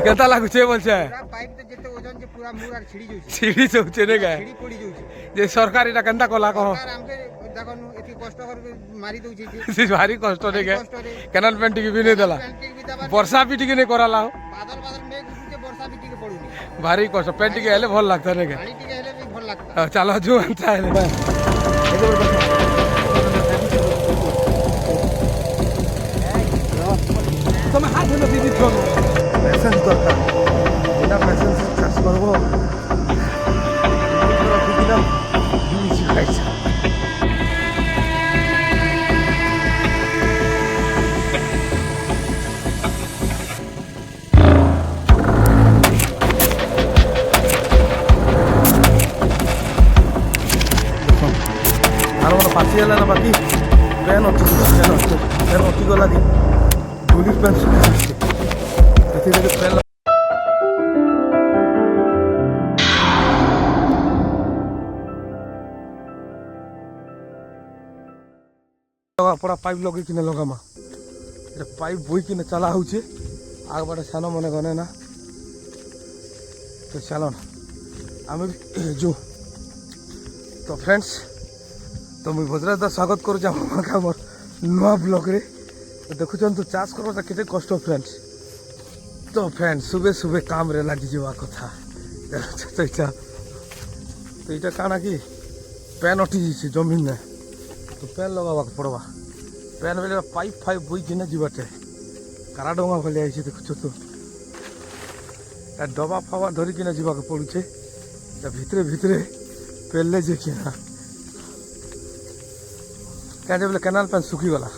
কেতা লাগুছে বলছে পাইপ তো যেতে ওজন যে পুরা মুর আর ছিড়ি যাচ্ছে সিঁড়ি চৌছে নে গায়ে ছিড়ি পড়ি যাচ্ছে যে সরকার এটা কেনতা কলা কহ আর আমকে দেখো এতি কষ্ট করে মারি দউছে সে ভারি কষ্ট নে গায়ে কষ্ট রে কেনাল পেন্টি কি বিনে দেলা পেন্টিং বি দাবার বর্ষা পিটি কি নে করালা বাদল বাদল মেঘ উঠুছে বর্ষা বি টিকে পড়ুনি ভারি কষ্ট পেন্টি কি হেলে ভাল লাগতা নে গায়ে পানি টিকে হেলে বি ভাল লাগতা চলো জু আনতা হেলে তুমি হাত ধরে দিদি তো পেশেন্স দরকার এটা পেশেন্স চাষ করবো দিলাম দিয়েছি খাইছে আর আমার পাশে এলে না বাকি প্যান অটি গলা দি গুলির প্যান শুনে আসছে এতে থেকে প্যান পড়া পাইপ লগাই কিনে লগামা এটা পাইপ বই কিনে চালা হচ্ছে আগবারে সান মনে গনে না তো চাল না আমি যু তো ফ্রেন্ডস তো মুই ভদ্রাদা স্বাগত করছি আমার নୂଆ ব্লଗ୍ରେ ଦେଖୁଛନ୍ ତ ଚାଷ କରବାଟା କେତେ କଷ୍ଟ ଫ୍ରେଣ୍ଡସ୍ ତ ଫ୍ରେଣ୍ଡସ୍ ସୁବେ ସୁବେ କାମରେ ଲାଗିଯିବା କଥା ତ ଏଇଟା କାଣା କି ପ୍ୟାନ୍ ଅଟି ଯାଇଛେ ଜମିନ୍ରେ ତ ପ୍ୟାନ୍ ଲଗାବାକୁ ପଡ଼ବା ପ୍ୟାନ୍ ବେଲେ ପାଇପ୍ ଫାଇପ୍ ବୋଇକିନା ଯିବାଟେ କାରା ଡଙ୍ଗା ଭଳିଆ ହେଇଛି ଦେଖୁଛ ତ ଡବା ଫବା ଧରିକିନା ଯିବାକୁ ପଡ଼ୁଛେ ଭିତରେ ଭିତରେ ପେଲେ ଯାଇକିନା क्या बोले केनाल पैन सुखीगला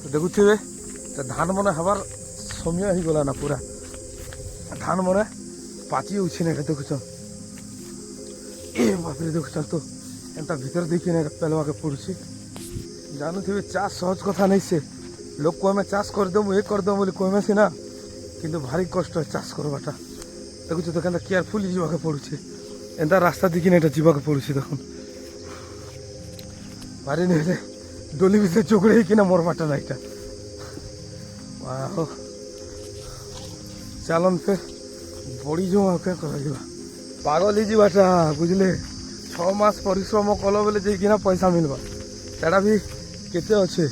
तो देखुवे धान मन हबार समय होगला ना पूरा धान मन पाची उछे ना देखुन बापरे देखुन तो एंता भीतर देखी ना पेलवा के पड़ुची जानुवे चाष सहज कथा नहीं से लोग कमे चाष करदेमु ये करदेमु बोली कमे सीना किंतु भारी कष्ट चाष करवाटा देखुच तो क्या केयरफुल जावाके पड़ुचे एंता रास्ता देखी ना जावाके पड़ुची देखुन भारी नहीं डोली ভিতরে চোখড়ে কিনা মরবাটা না এটা চালন ফের বড়ি জমা কে করা পাগল হয়ে বুঝলে 6 মাস পরিশ্রম কল বেলে যাই কিনা পয়সা মিলবা সেটা भी কেতে আছে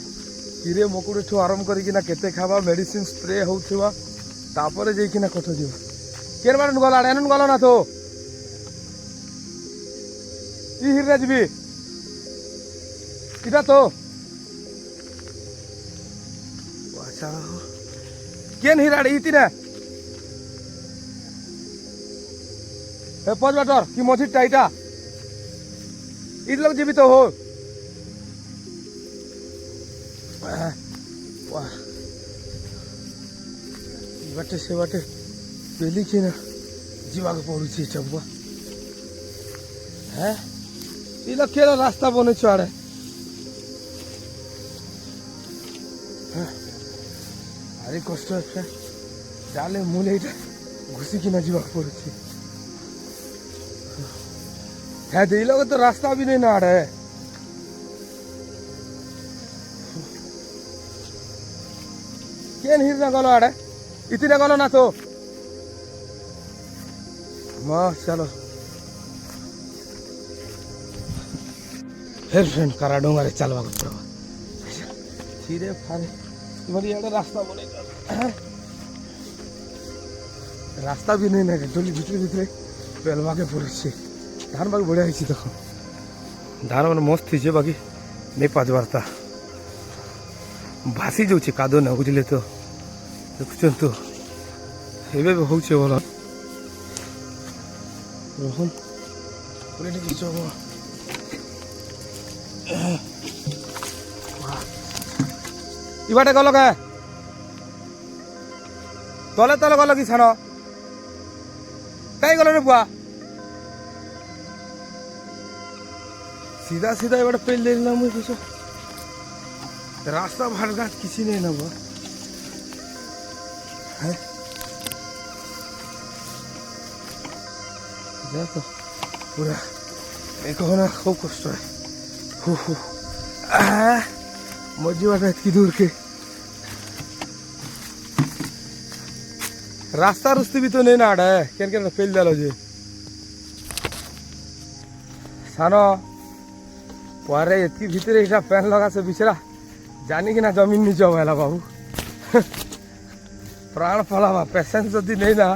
কিরে মকুড়েঠু আরম্ভ করিকিনা কেতে খাবা মেডিসিন স্প্রে হউথিবা তারপরে যাই কিনা কত দিব কেন মান গলা এনন গলা না তো ই হিররা যাবি এটা তো কেন হিরাড়ে ইতি না পঁচ বাটর কি মঝিরটা এটা ঈদ লোক জীবিত হো বাটে সে বাটে পেলি কিনা যাওয়াকে পড়ুছি চব্বা হ্যাঁ এই লোক কেন রাস্তা বনেছ আড়ে ভারি কষ্ট একটা ডালে মূলে এটা ঘুষি কিনা যাওয়াকে পড়ুছি হ্যাঁ এই লোক তো রাস্তা भी नहीं ना আড়ে কেন হিরনা গেল আড়ে ইতিনা গেল না তো মা চলো ফের ফ্রেন্ড কারা ডোঙ্গারে চালবাকে পড়বা ছিঁড়ে ফারে এবার ইয়াটা রাস্তা বলে রাস্তা भी नहीं ना डोली ভিতরে ভিতরে পেলবাকে পড়েছে ধান বাকি বড়িয়া হয়েছি তখন ধান মানে মস্ত হয়েছে বাকি নেই পাঁচ বার্তা ভাসি যাচ্ছে কাদো না বুঝলে তো দেখুছেন তো এভাবে হচ্ছে বল রকম করে নাকি চব ইবাটে গল কে তলে তলে গল কি ছান কাই গল রে বুয়া सीधा सीधा एबारे पेल ले ना मुझे कुछ रास्ता भाड़ घाट किसी नहीं ना बुआ है देखो पूरा एक होना खूब कष्ट है हु मजी वाटा की दूर के রাস্তা রুস্তি বি তো নেই না আড়ে কেন কেন ফেল দিল যে সানো পরে এতকি ভিতরে এটা প্যান লাগাছে বিচরা জানি কিনা জমিন নিচে হবেলা বাবু প্রাণ ফলাবা পেশেন্স যদি নেই না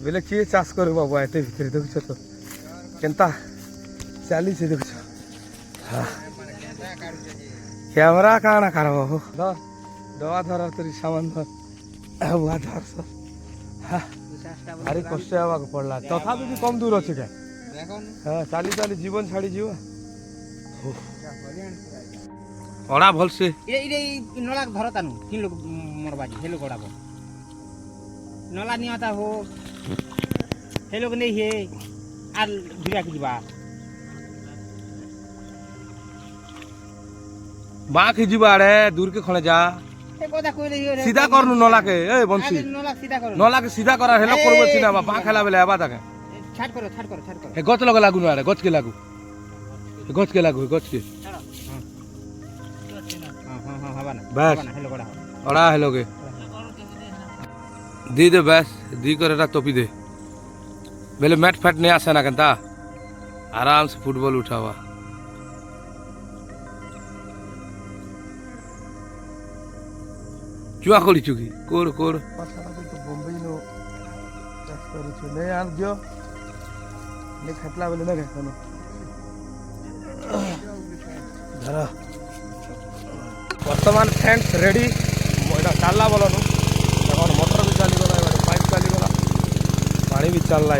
বেলে কিয়ে চাষ করে বাবু এতে ভিতরে দেখছ তো কেনতা চালিছে দেখছ ক্যামেরা কানা কার বাবু ধর দোয়া ধরার তোর সামান ধর বুয়া ধরছ ভারি কষ্ট হওয়াকে পড়লা তথাপি কি কম দূর আছে কে দেখুন হ্যাঁ চালি চালি জীবন ছাড়ি ଯିବ ଅଡ଼ା ଭଲସେ ଏଇ ନଲା ଧର ତାନୁ କିନ୍ ଲୋକ ମୋର ବାଜି ହେଲୋ ଗଡାବ ନଲା ନିଅତା ହୋ ହେଲୋ ନେଇ ହେ আর দুরা কি দিবা ବାଁକି ଯିବା ଆଡ଼େ ଦୂରକେ ଖଣେ ଯା এ কথা কইলে ସିଧା କରନୁ ନଲାକେ ଏ ବଂଶୀ নলা সিধা করো ନଲାକେ ସିଧା କରା ହେଲେ করবো ସିନା ବାଁ খেলা বেলে ହେବା ତାକେ ছাড় করো ছাড় করো ছাড় করো ଏ ଗଛ ଲଗ ଲାଗୁନୁ ଆଡ଼େ ଗଛକେ ଲାଗୁ ଗଛକେ ଲାଗୁ ଗଛକେ হ্যাঁ হ্যাঁ হ্যাঁ হবা না বাস। হবা না হেলো গড়া ଅଡ଼ା ହେଲକେ ଦି ଦେ ବାସ୍ ଦି করে এটা টপি দে বেলে ম্যাট ফ্যাট নিয়ে আসে না কেনতা আরামসে ফুটবল উঠাবা চুয়া করিছু কি কোড় কোড় বম্বে নো চাষ করিছু নে আর দিও নে খাটলা বেলে না কেন ধর বর্তমান ফ্রেন্ডস রেডি এটা চাললা বলনু এখন মোটর भी চালি গলা এবারে পাইপ চালি গলা পানি भी চাললা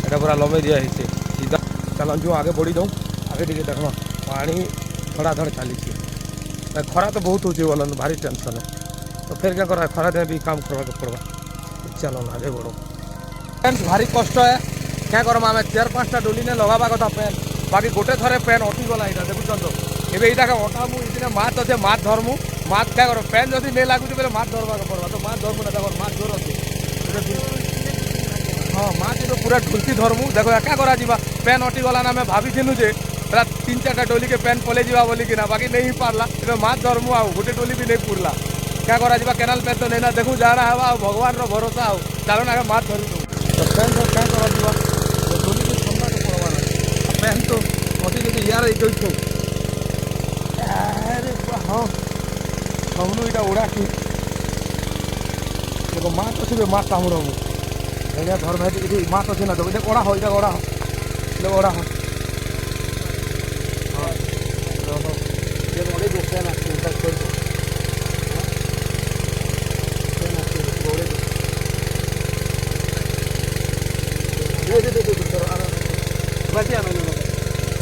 এটা পুরা লমে দিয়া হইছে সিধা চলন जो आगे बढ़ी जाऊँ आगे दिखे देखो पानी धड़ाधड़ चालीছে खरा तो बहुत होचे बोलन भारी टेंशन है तो फिर क्या करा खरा दिन भी काम करवा के पड़वा चलो आगे बढ़ो फ्रेंड्स भारी कष्ट है क्या करमा आम 4-5टा डोली ने लगावा कथा पेन बाकी गोटे थरे पेन अटि गला এটা দেখুছন তো এবে এইটাকে অটামু এদিনে মাছ আছে মাছ ধরমু মাছ क्या करो पेन যদি নে লাগুছে বেলে মাছ ধরবা के पड़वा तो माछ धरमु ना देखो माछ जोर আছে हाँ माछ तो पूरा ढुलकी धरमु देखो क्या करा जीवा पेन अटि गला ना मैं भाभी थिनु जे पूरा 3-4टा डोली के पेन पले जीवा बोली कि ना बाकी नहीं पारला एबे माछ धरमु आउ गोटे डोली भी नहीं पुरला क्या करा जीवा केनाल पे तो नहीं ना देखू जाना हवा भगवान रो भरोसा आउ चलो ना माछ धरी दो तो पेन तो क्या करा जीवा डोली के ठंडा के पड़वा ना पेन तो अटि যদি यार এই কইছো আরে हाँ हमनु এটা ওড়া কি দেখো মাছ আছে মাছ কামড়াবো এটা ধর ভাই এটি মাছ আছে না তো এটা ওড়া হয় এটা ওড়া হয় এটা ওড়া হয় হ্যাঁ যে ওড়ে দেখতে না চিন্তা করছো বাকি আমি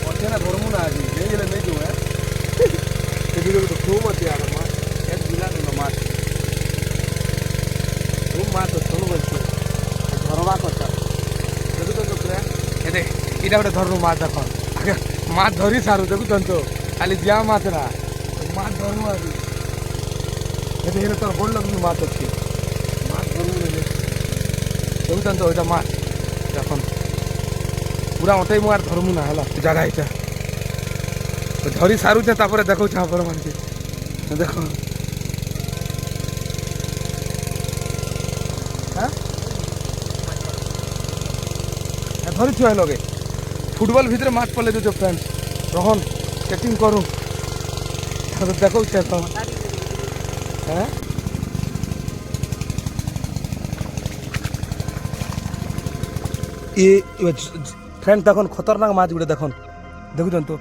অর্থে না ধর্ম না আজ যে গেলে নেই তো হ্যাঁ সেদিকে তো খুব আছে আর মাছ এক দিলা না মাছ খুব মাছ চলো বলছে ধরবা কথা দেখুন তো প্রায় এতে এটা গোটে ধরু মাছ দেখুন আগে মাছ ধরি সারু দেখুন তো খালি যা মাছ না মাছ ধরু আর এতে হেলে তোর বলল কিন্তু মাছ আছে মাছ ধরু দেখুন তো ওইটা মাছ দেখুন পুরা ওটাই মু আর ধরমু না হলা জায়গা এটা ধরি সারুছে তারপরে দেখুছে আপনার মানুষ দেখো হ্যাঁ ধরিছু হ্যাঁ লগে ফুটবল ভিতরে মাছ পড়লে দিচ্ছ ফ্রেন্ডস তখন সেটিং করু দেখছে তো হ্যাঁ ফ্রেন্ড দেখুন খতরনাক মাছ গুড়ে দেখুন দেখুছেন তো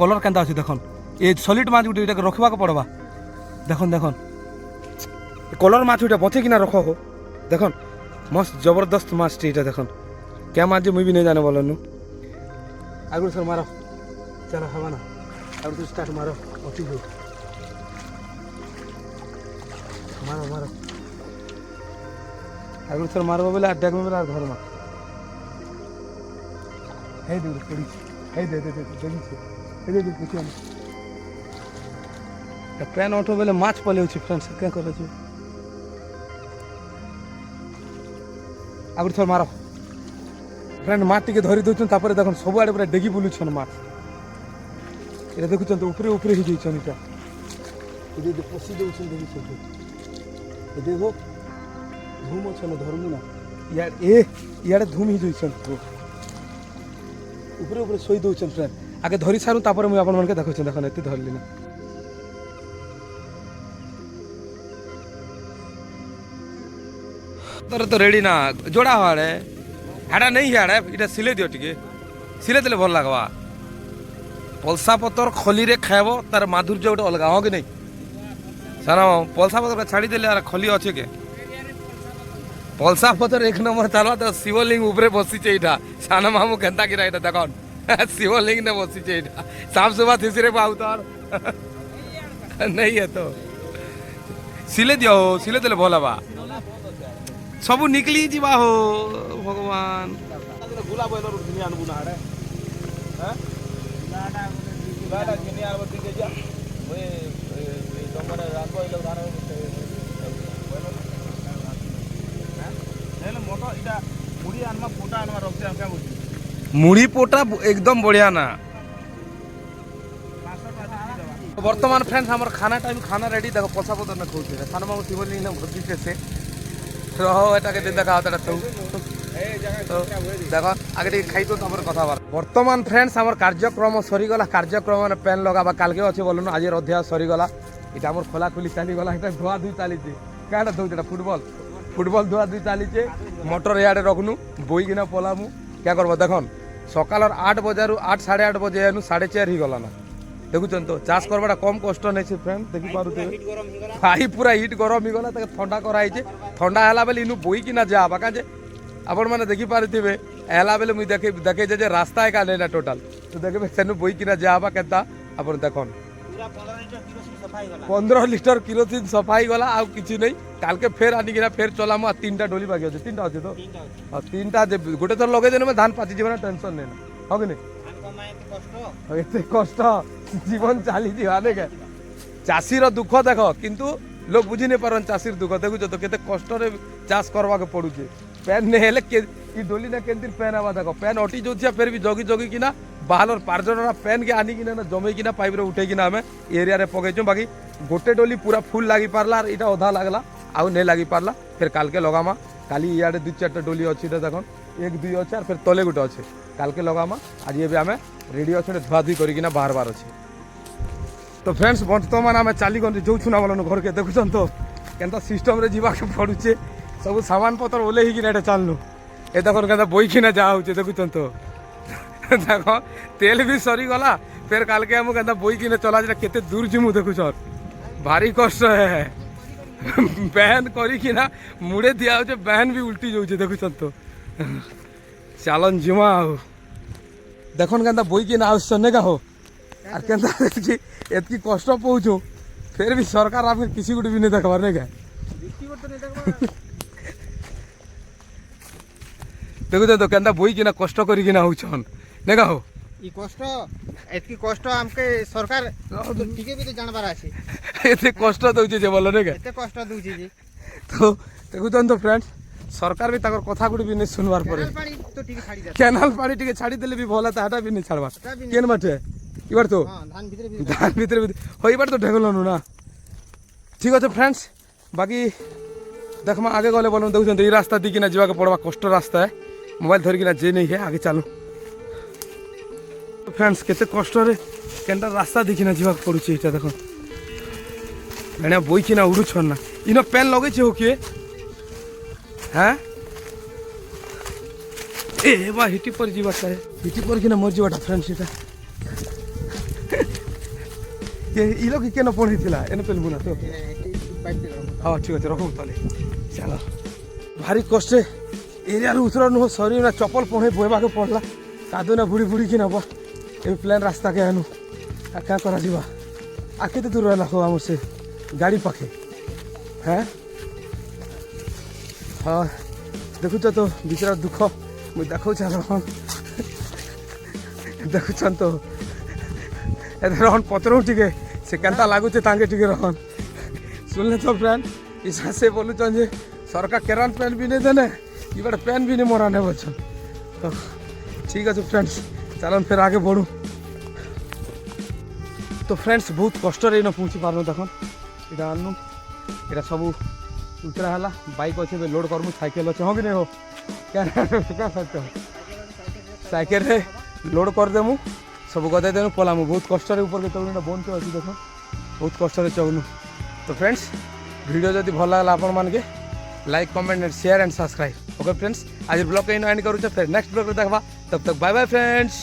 কলর কেনতা আছে দেখুন এই সলিড মাছ গুটি এটাকে রখবাকে পড়বা দেখুন দেখুন কলর মাছ ওইটা বঁচে কিনা রখ হো দেখুন মস্ত জবরদস্ত মাছটি এটা দেখুন क्या माछ मुई भी नहीं जाने वाला नु आगु सर मारो चलो हवा ना आगु तो स्टार्ट मारो अति हो मारो मारो आगु सर मारो बोले अटैक में बोला घर में हे दे पड़ी हे दे देखी देखिए तो पेन ऑटो बोले माछ पले होछि फ्रेंड्स क्या करे छु आगु सर मारो फ्रेंड माछ टिके धरी दउछन तापर देखन सब आडे पूरा डेगी बुलुछन माछ एटा देखुछन तो ऊपरे ऊपरे ही जइछन इटा एदे पसी दउछन देखि सब ए देखो ଧୁମ ଅଛନ୍ ଧରୁନି ନା ଇଆଡ଼େ ଧୁମ ହେଇଯାଉଛନ୍ ଉପରେ ଉପରେ ଶୋଇ ଦଉଛନ୍ ଫ୍ରେଣ୍ଡ ଆଗେ ଧରି ସାରୁ ତାପରେ ମୁଇଁ ଆପଣମାନଙ୍କୁ ଦେଖୁଛନ୍ ଦେଖନ୍ ଏତେ ଧରିଲି ନା ତୋର ତ ରେଡ଼ି ନା ଯୋଡ଼ା ହଆଡ଼େ ହାଡ଼ା ନେଇ ହିଆଡ଼େ ଏଇଟା ସିଲେଇ ଦିଅ ଟିକେ ସିଲେଇ ଦେଲେ ଭଲ ଲାଗ୍ବା ପଲସା ପତର ଖଲିରେ ଖାଇବ ତାର ମାଧୁର୍ଯ୍ୟ ଗୋଟେ ଅଲଗା ହଁ କି ନାଇଁ ସାନ ପଲସା ପତର ଛାଡ଼ିଦେଲେ ଆର ଖଲି ଅଛେ କେ ପଲସା ପତର ଏକ ନମ୍ବର ଚାଲବା ତ ଶିବଲିଙ୍ଗ ଉପରେ ବସିଛେ ଏଇଟା ସାନ ମାମୁ କେନ୍ତା କିରା ଏଇଟା ଦେଖନ୍ ଶିବଲିଙ୍ଗ ନେ ବସିଛେ ଏଇଟା ସାଫ ସୁଫା ଥିସିରେ ବାବୁ ତାର ନେଇ ଏ ତ ସିଲେଇ ଦିଅ ହୋ ସିଲେଇ ଦେଲେ ଭଲ ହେବା ସବୁ ନିକଲି ଯିବା ହୋ ଭଗବାନ ଗୁଲା ବଏଲର ଘିନି ଆନବୁ ନା ଆଡ଼େ ଗୁଲାଟା ଘିନି ଆନବ ଟିକେ ଯା ମୁଇଁ ତମରେ ରାନ୍ଧବ ଏଇଲେ ଧାନ মোটা এটা মুড়ি আনমা পোটা আনমা রক্তে আমকা বলছি মুড়ি পোটা একদম বঢ়িয়া না বর্তমান ফ্রেন্ডস আমার খানা টাইম খানা রেডি দেখো পছা পতর না খাউছে খানা মামু শিবলিং না ভর্তি সে রহ এটাকে দিন দেখা হতা তো দেখো আগে টিকে খাইতো তারপরে কথা বল বর্তমান ফ্রেন্ডস আমার কার্যক্রম সরিগলা কার্যক্রম মানে প্যান লগাবা কালকে আছে বলুন আজের অধ্যায় সরিগলা এটা আমার খোলা খুলি চালিগলা এটা ধোয়া ধুই চালিছে কাটা ধুইছে এটা ফুটবল ধোয়া ধুই চালিছে মোটর ইয়াড়ে রখনু বইকিনা পলামু क्या করব দেখুন সকালের 8 বজারু 8:30 বজে এনু 4:30 হয়ে গলা না দেখুছেন তো চাষ করবাটা কম কষ্ট নেছে ফ্রেন্ড দেখি পারুতে ভাই পুরা হিট গরম হয়ে গলা তাকে ঠান্ডা করাইছে ঠান্ডা হেলা বেলে ইনু বইকিনা যা বাকা যে আপন মানে দেখি পারিথিবে হেলা বেলে মুই দেখে যে রাস্তা একা নেলা টোটাল তো দেখবে সেনু বইকিনা যা বা কেতা আপন দেখুন 15 লিটার কিরোসিন সফাই গলা আর কিছু নেই কালকে ফের আনিকিনা ফের চলামু আর 3টা ডলি বাকি আছে 3টা আছে তো আর 3টা যে গোটে থর লগাই দেনে ধান পাচি যাবে না টেনশন নেই না হবে না এতে কষ্ট জীবন চালি দিবা দেখে চাষীর দুঃখ দেখ কিন্তু লোক বুঝি নি পারন চাষীর দুঃখ দেখুছ তো কেতে কষ্টরে চাষ করবাকে পড়ুছে প্যান নে হেলে ই ডলি না কেন্তির প্যান আবা দেখো প্যান অটি যাচ্ছে ফের বি জগি জগি কিনা বাহালর পাঁচজনরা প্যান কে আনি কিনা না জমে কিনা পাইপরে উঠে কিনা আমি এরিয়ারে পকাইছু বাকি গোটে ডলি পুরা ফুল লাগি পারলা আর এটা অধা লাগলা আউ নে লাগি পারলা ফের কালকে লগামা কালি ইয়াড়ে 2-4টা ডলি ଅଛି এটা দেখুন 1-2 আছে আর ফের তলে গোটে আছে কালকে লগামা আজ এবে আমি রেডি আছে ধোয়া ধুই করি কিনা বারবার আছে তো ফ্রেন্ডস বর্তমান আমি চালিগঞ্জ যাচ্ছু না বলুন ঘরকে দেখুছন তো কেনতা সিস্টমরে যাওয়াকে পড়ুছে সব সামান পত্র ওলে হিকিনা এটা চালনু এ দেখুন কেনতা বই কিনা যাওয়া হচ্ছে দেখুছন তো দেখো তেল বি সরিগলা ফের কালকে আমি কেনতা বই কিনে চলা যেটা কেতে দূর জিমু দেখুছন ভারি কষ্ট হ্যাঁ ব্যান করি কিনা মুড়ে দিয়া হচ্ছে ব্যান বি উল্টি যাচ্ছে দেখুছন তো চালন জিমা দেখুন কেনতা বই কিনা আসছেন না কাহ আর কেনতা এতকি কষ্ট পৌঁছো ফের বি সরকার আপনি কিছু গোটে বি নেই দেখবার নেই দেখুছ তো কেনতা বই কিনা কষ্ট করি কিনা হচ্ছন নে কাহ ই কষ্ট এতকি কষ্ট আমকে সরকার টিকে বি তো জানবার আছে এতে কষ্ট দউছে যে বল নে এতে কষ্ট দউছে যে তো দেখুছন তো ফ্রেন্ডস সরকার বি তাকর কথা গুড়ি বি নেই শুনবার পরে পানি তো টিকে ছাড়ি দে ক্যানাল পানি টিকে ছাড়ি দেলে বি ভলা তাহাটা বি নেই ছাড়বার কেন মাঠে এবার তো হ্যাঁ ধান ভিতরে হইবার তো ঢেগলনু না ঠিক আছে ফ্রেন্ডস বাকি দেখমা আগে গলে বলুন দেখুছেন তো এই রাস্তা দিয়ে কিনা যাওয়াকে পড়বা কষ্ট রাস্তায় মোবাইল ধরি কিনা যে নেই হে আগে চালু ফ্রেন্ডস কেতে কষ্টরে কেনটা রাস্তা দেখি না যাওয়াকে পড়ুছে এটা দেখুন মানে বই কিনা উড়ুছন না ইনো প্যান লগাইছে হো কিয়ে হ্যাঁ এ বা হিটি পর যাবাটা হিটি পর কিনা মর যাবাটা ফ্রেন্ডস এটা ইলো কি কেন পড়েছিল এনে পেলবো না তো হ্যাঁ ঠিক আছে রকম তাহলে চালো ভারি কষ্টে এরিয়ার উতরানো সরি না চপল পড়ে বইবাকে পড়লা কাদু না বুড়ি বুড়ি কি নেবা এই প্লেন রাস্তাকে আনু আর क्या করা যা আর কেতে দূর রহলা হো আমার সে গাড়ি পাখে হ্যাঁ হ্যাঁ দেখুছ তো বিচরা দুঃখ মুই দেখাউছ রহন দেখুছন তো এতে রহন পত্রও টিকে সে কেনতা লাগুছে তাঙ্কে টিকে রহন শুনলে তো ফ্রেন্ড ইসাসে বলুছন যে সরকার কেরান প্যান বি নেই দেনে এবার প্যান বি নেই মরা নেই বলছেন তো ঠিক আছে ফ্রেন্ডস চালন ফের আগে বড়ু তো ফ্রেন্ডস বহুত কষ্টরে এনে পৌঁছি পারলো তখন এটা আনলু এটা সবু उतरा है बाइक अच्छे तो लोड करमु साइकेल अच्छे हाँ कि नहीं हो क्या साइकेल रे लोड करदेमु सब गदे देनु पलामु बहुत कष्ट ऊपर के चौना बंद अच्छी देख बहुत कष्ट चौनु तो फ्रेंड्स वीडियो जब भल लगा आपण मानके like comment and share and subscribe okay friends आज ब्लॉग कहीं एंड करूँ फिर नेक्स्ट ब्लॉग देखा तब तक बाय बाय फ्रेंड्स।